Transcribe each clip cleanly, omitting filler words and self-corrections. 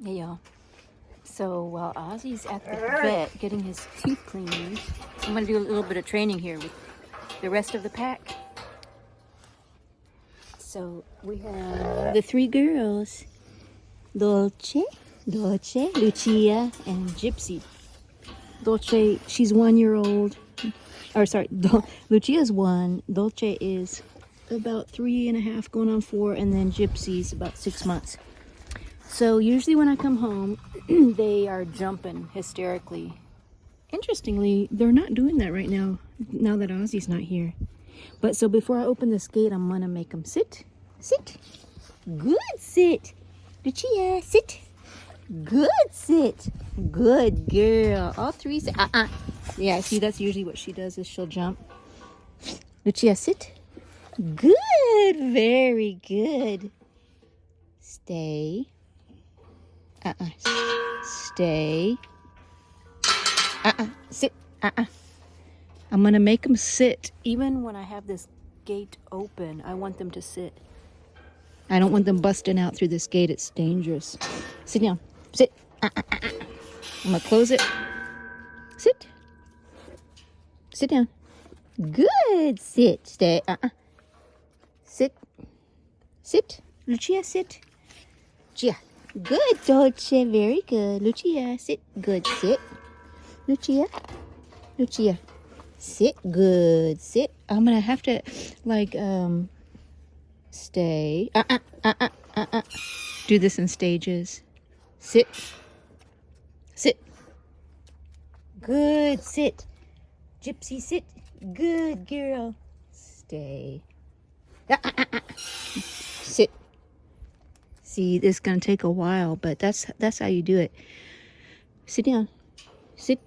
Hey y'all. So while Ozzy's at the vet getting his teeth cleaned, I'm gonna do a little bit of training here with the rest of the pack. So we have the three girls, Dolce, Lucia, and Gypsy. Dolce, she's 1 year old. Or sorry, Lucia's 1. Dolce is about 3.5 going on 4, and then Gypsy's about 6 months. So usually when I come home, they are jumping hysterically. Interestingly, they're not doing that right now that Ozzy's not here. But so before I open this gate, I'm gonna make them sit. Sit. Good sit. Lucia, sit. Good sit. Good girl. All three sit. Yeah, see, that's usually what she does, is she'll jump. Lucia, sit. Good. Very good. Stay. Stay. Sit. I'm gonna make them sit. Even when I have this gate open, I want them to sit. I don't want them busting out through this gate. It's dangerous. Sit down. Sit. I'm gonna close it. Sit. Sit down. Good. Sit. Stay. Sit. Sit. Lucia, sit. Lucia. Good, Dolce. Very good. Lucia, sit. Good. Sit. Lucia. Lucia. Sit. Good. Sit. I'm gonna have to, like, stay. Do this in stages. Sit. Sit. Good. Sit. Gypsy, sit. Good girl. Stay. Sit. See, this is gonna take a while, but that's how you do it. Sit down. Sit.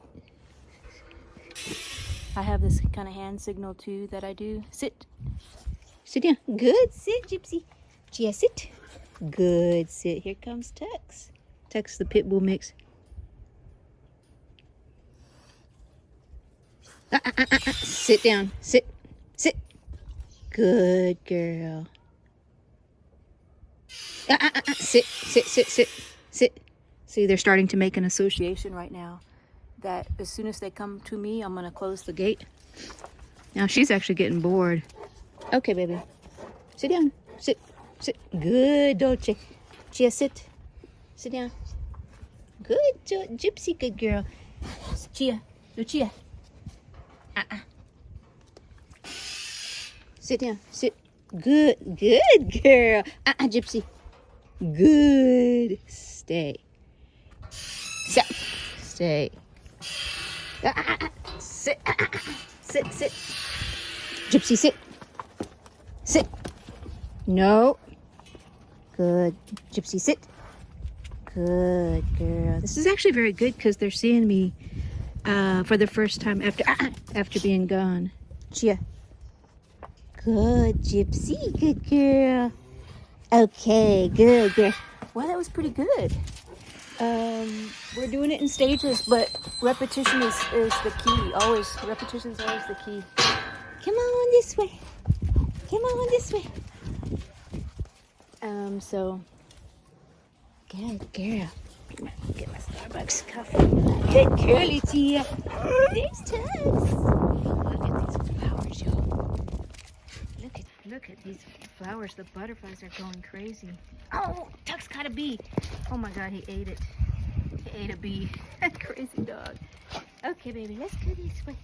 I have this kind of hand signal too that I do. Sit. Sit down. Good. Sit, Gypsy. Gia, sit. Good. Sit. Here comes Tux. Tux, the pit bull mix. Sit down. Sit. Sit. Good girl. Sit, sit, sit, sit, sit. See, they're starting to make an association right now that as soon as they come to me, I'm going to close the gate. Now, she's actually getting bored. Okay, baby. Sit down. Sit, sit. Good, Dolce. Gia, sit. Sit down. Good, Gypsy, good girl. Gia, Lucia. Sit down. Sit. Good, good girl. Gypsy. Good. Stay. Sit. Stay. Sit. Sit, sit. Gypsy, sit. Sit. No. Good. Gypsy, sit. Good girl. This is actually very good because they're seeing me for the first time after being gone. Gia. Good, Gypsy. Good girl. Okay, good girl. Well, that was pretty good. We're doing it in stages, but repetition is the key. Always. Repetition is always the key. Come on this way. Come on this way. So, good girl. Get my Starbucks coffee. Good girly, Tia. There's Tux. Look at these flowers, y'all. Look at these flowers. The butterflies are going crazy. Oh, Tux caught a bee. Oh my God, he ate it. He ate a bee. Crazy dog. Okay, baby, let's go this way.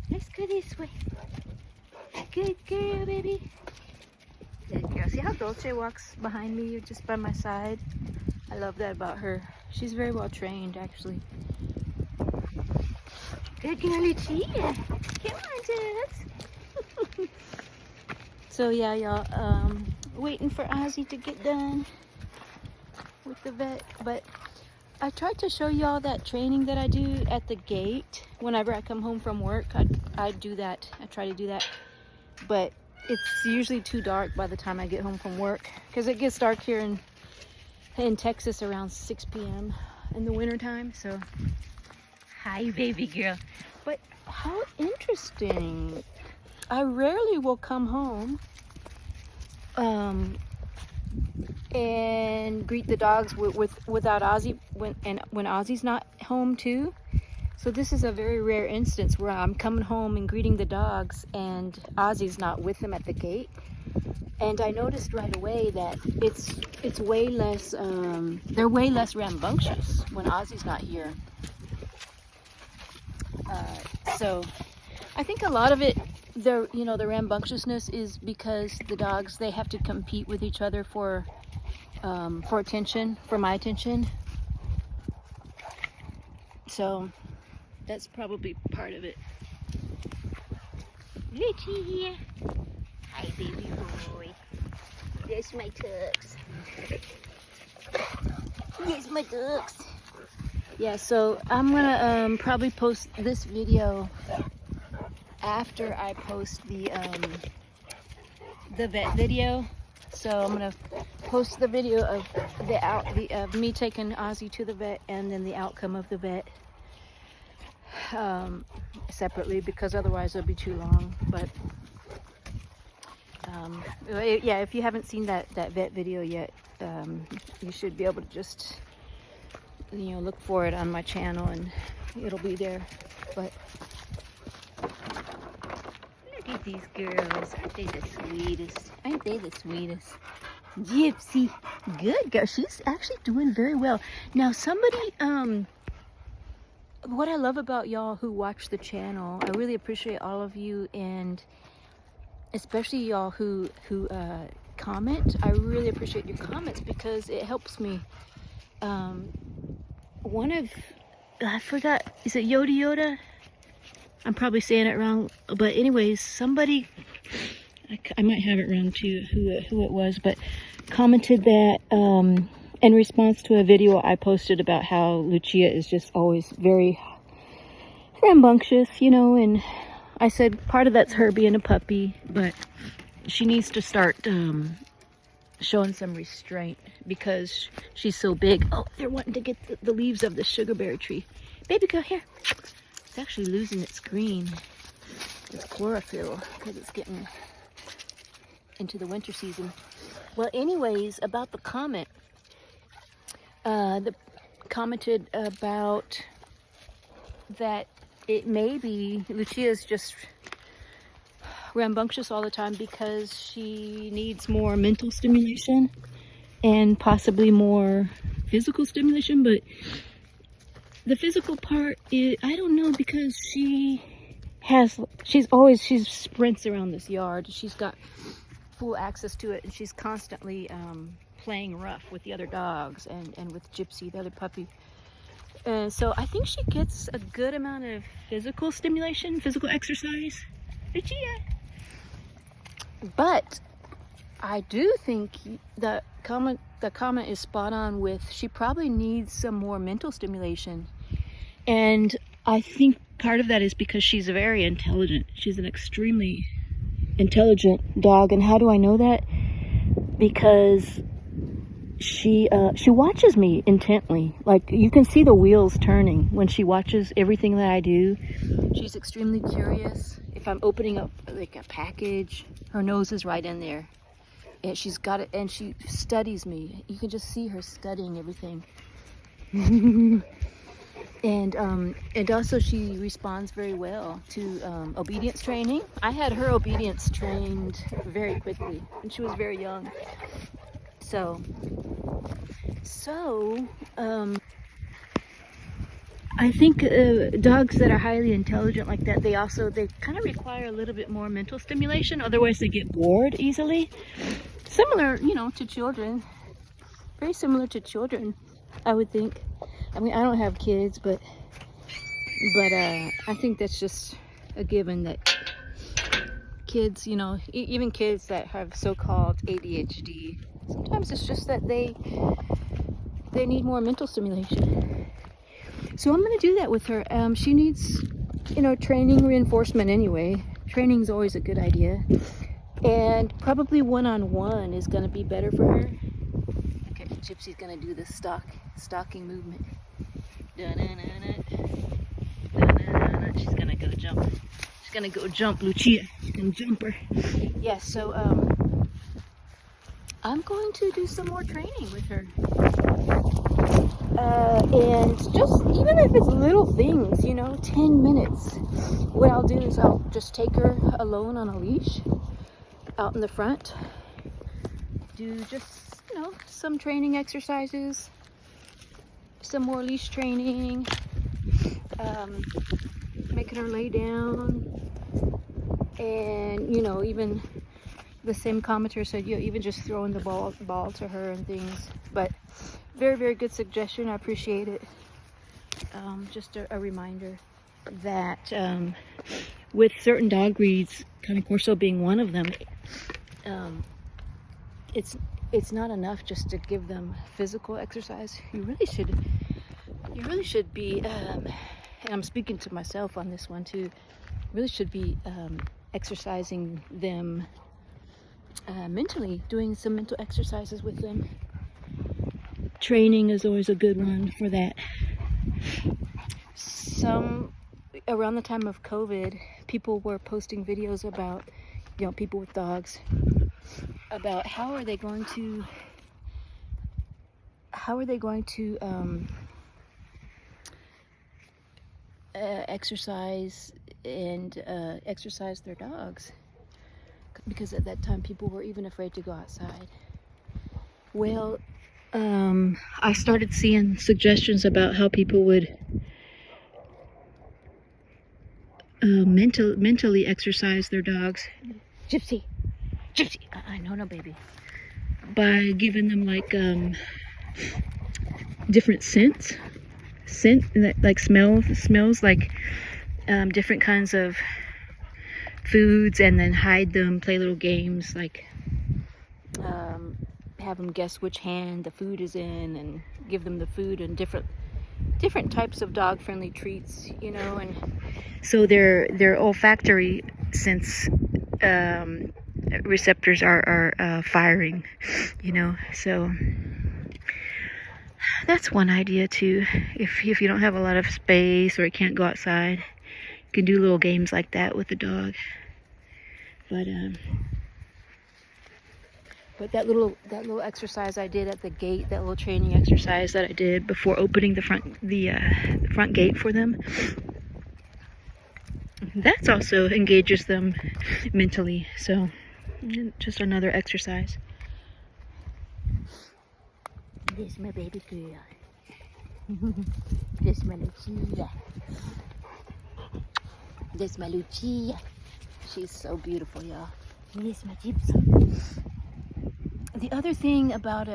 Let's go this way. Good girl, baby. Good girl. See how Dolce walks behind me or just by my side? I love that about her. She's very well trained, actually. Good girly Chia. Come on, Tux. So yeah, y'all, waiting for Ozzy to get done with the vet. But I tried to show y'all that training that I do at the gate. Whenever I come home from work, I do that. I try to do that. But it's usually too dark by the time I get home from work, because it gets dark here in Texas around 6 p.m. in the wintertime. So, hi, baby girl. But how interesting. I rarely will come home and greet the dogs without Ozzy when Ozzy's not home too. So this is a very rare instance where I'm coming home and greeting the dogs and Ozzy's not with them at the gate. And I noticed right away that it's way less, they're way less rambunctious when Ozzy's not here. So I think a lot of it, the rambunctiousness is because the dogs, they have to compete with each other for attention, for my attention. So that's probably part of it. Richie here. Hi, baby boy. There's my ducks. Here's my ducks. Yeah, so I'm gonna probably post this video after I post the vet video. So I'm gonna post the video of me taking Ozzy to the vet and then the outcome of the vet separately, because otherwise it'll be too long. But yeah, if you haven't seen that vet video yet, you should be able to just look for it on my channel and it'll be there. But look at these girls, aren't they the sweetest? Aren't they the sweetest? Gypsy, good girl. She's actually doing very well. Now somebody, what I love about y'all who watch the channel, I really appreciate all of you, and especially y'all who comment. I really appreciate your comments because it helps me. I forgot, is it Yoda Yoda? I'm probably saying it wrong, but anyways, somebody, I might have it wrong too, who it was, but commented that in response to a video I posted about how Lucia is just always very rambunctious, and I said part of that's her being a puppy, but she needs to start showing some restraint because she's so big. Oh, they're wanting to get the leaves of the sugarberry tree. Baby girl, here. It's actually losing its green, its chlorophyll, because it's getting into the winter season. Well, anyways, about the comment, commented about that it may be Lucia's just rambunctious all the time because she needs more mental stimulation and possibly more physical stimulation. But the physical part is, I don't know, because she sprints around this yard. She's got full access to it, and she's constantly playing rough with the other dogs and with Gypsy, the other puppy. So I think she gets a good amount of physical stimulation, physical exercise. Lucia. But I do think the comment is spot on with, she probably needs some more mental stimulation. And I think part of that is because she's very intelligent. She's an extremely intelligent dog. And how do I know that? Because she watches me intently. Like, you can see the wheels turning when she watches everything that I do. She's extremely curious. If I'm opening up like a package, her nose is right in there, and she's got it, and she studies me. You can just see her studying everything. And also she responds very well to obedience training. I had her obedience trained very quickly when she was very young. So I think dogs that are highly intelligent like that, they kind of require a little bit more mental stimulation. Otherwise they get bored easily. Similar, to children. Very similar to children, I would think. I mean, I don't have kids, but I think that's just a given that kids, even kids that have so-called ADHD, sometimes it's just that they need more mental stimulation. So I'm going to do that with her. She needs, training reinforcement anyway. Training is always a good idea. And probably one-on-one is going to be better for her. Okay, Gypsy's going to do the stalking movement. She's going to go jump. She's going to go jump, Lucia. She's going to jump her. Yeah, so I'm going to do some more training with her. And just, even if it's little things, you know, 10 minutes. What I'll do is I'll just take her alone on a leash out in the front. Do just, you know, some training exercises. Some more leash training. Making her lay down. And, you know, even the same commenter said, you know, even just throwing the ball to her and things. But very, very good suggestion. I appreciate it. Just a reminder that with certain dog breeds, Cane Corso being one of them, it's not enough just to give them physical exercise. You really should be, and I'm speaking to myself on this one too, really should be exercising them mentally, doing some mental exercises with them. Training is always a good one for that. Around the time of COVID, people were posting videos about, you know, people with dogs, about how are they going to exercise and exercise their dogs, because at that time people were even afraid to go outside. Well, I started seeing suggestions about how people would mentally exercise their dogs. Gypsy, no, baby. By giving them like different scents, like smells like different kinds of foods, and then hide them, play little games like have them guess which hand the food is in, and give them the food and different types of dog-friendly treats, you know, and so their olfactory sense receptors are firing, you know. So that's one idea too. If you don't have a lot of space or you can't go outside, you can do little games like that with the dog. But that little exercise I did at the gate, that little training exercise that I did before opening the front gate for them, that's also engages them mentally. So just another exercise. This is my baby girl. This is my Lucia. This is my Lucia. She's so beautiful, y'all. This is my Gypsy. The other thing about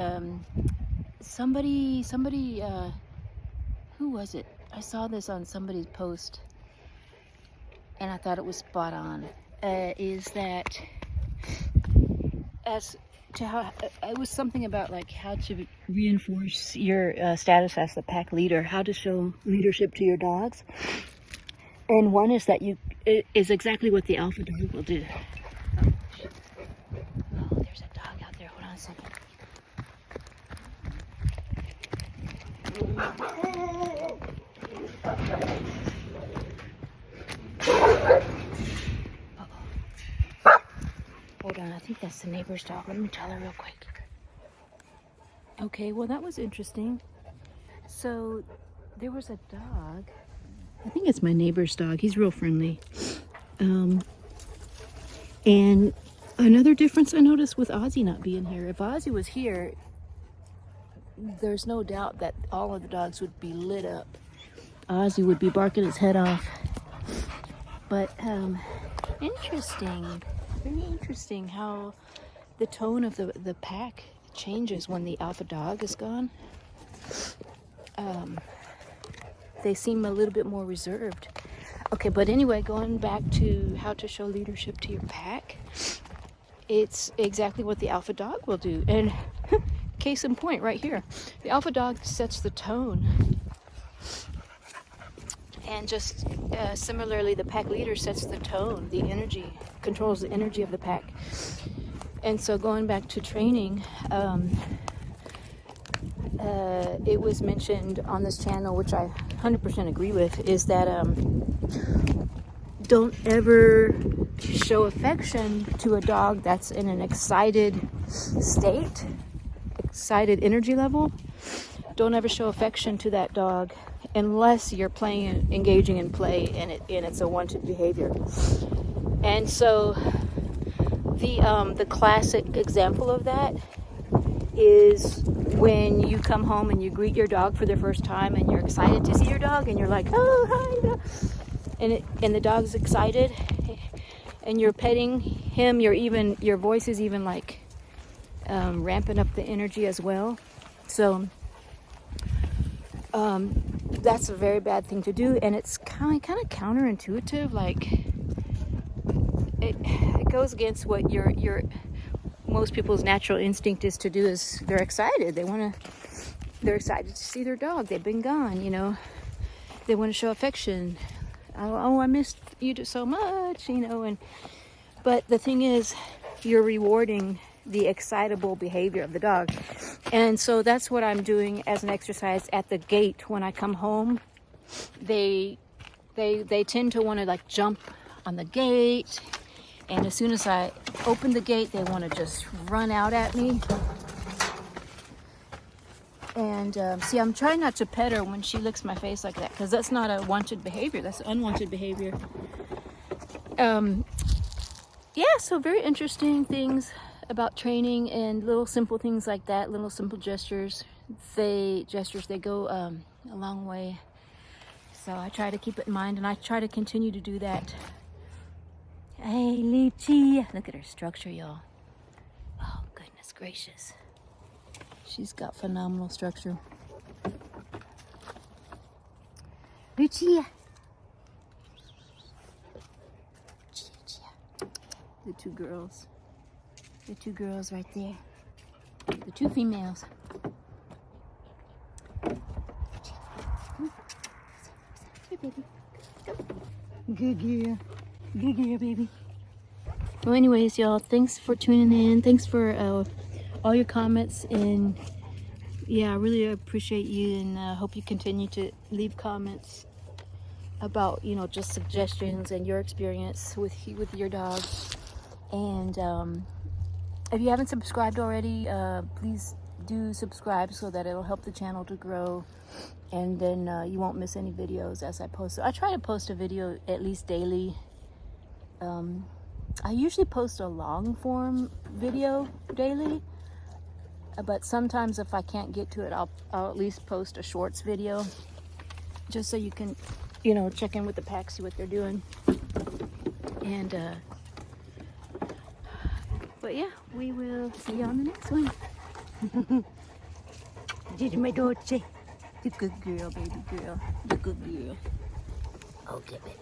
somebody who was it? I saw this on somebody's post and I thought it was spot on. Is that as to how it was something about like how to reinforce your status as the pack leader, how to show leadership to your dogs. And one is that it is exactly what the alpha dog will do. Oh, there's a dog out there. Hold on a second. Hold on, I think that's the neighbor's dog. Let me tell her real quick. Okay, well that was interesting. So there was a dog. I think it's my neighbor's dog. He's real friendly. And another difference I noticed with Ozzy not being here. If Ozzy was here, there's no doubt that all of the dogs would be lit up. Ozzy would be barking his head off. But interesting. Very interesting how the tone of the pack changes when the alpha dog is gone. They seem a little bit more reserved. Okay, but anyway, going back to how to show leadership to your pack, it's exactly what the alpha dog will do. And case in point right here, the alpha dog sets the tone. And just similarly, the pack leader sets the tone, the energy, controls the energy of the pack. And so going back to training, it was mentioned on this channel, which I 100% agree with, is that don't ever show affection to a dog that's in an excited state, excited energy level, don't ever show affection to that dog unless you're playing, engaging in play, and it's a wanted behavior. And so the classic example of that is when you come home and you greet your dog for the first time and you're excited to see your dog and you're like, oh, hi, and the dog's excited and you're petting him, your voice is even like ramping up the energy as well. So that's a very bad thing to do, and it's kind of counterintuitive. Like it goes against what your most people's natural instinct is to do. Is they're excited, they're excited to see their dog. They've been gone, you know. They want to show affection. Oh, I missed you so much, you know. But the thing is, you're rewarding the excitable behavior of the dog. And so that's what I'm doing as an exercise at the gate. When I come home, they tend to want to like jump on the gate, and as soon as I open the gate, they want to just run out at me. And see, I'm trying not to pet her when she licks my face like that, because that's not a wanted behavior, that's unwanted behavior. Yeah, so very interesting things about training, and little simple things like that, little simple gestures. They go a long way. So I try to keep it in mind, and I try to continue to do that. Hey, Lucia, look at her structure, y'all. Oh, goodness gracious. She's got phenomenal structure. Lucia. The two girls. The two girls right there. The two females. Here, baby. Come. Good girl. Good girl, baby. Well, anyways, y'all, thanks for tuning in. Thanks for all your comments. And yeah, I really appreciate you, and hope you continue to leave comments about, you know, just suggestions and your experience with your dog. And if you haven't subscribed already, please do subscribe so that it'll help the channel to grow, and then you won't miss any videos as I post. I try to post a video at least daily. I usually post a long form video daily, but sometimes if I can't get to it, I'll at least post a shorts video, just so you can, you know, check in with the pack, see what they're doing. And but yeah, we will see you on the next one. Did my daughter? The good girl, baby girl. The good girl. Okay, baby.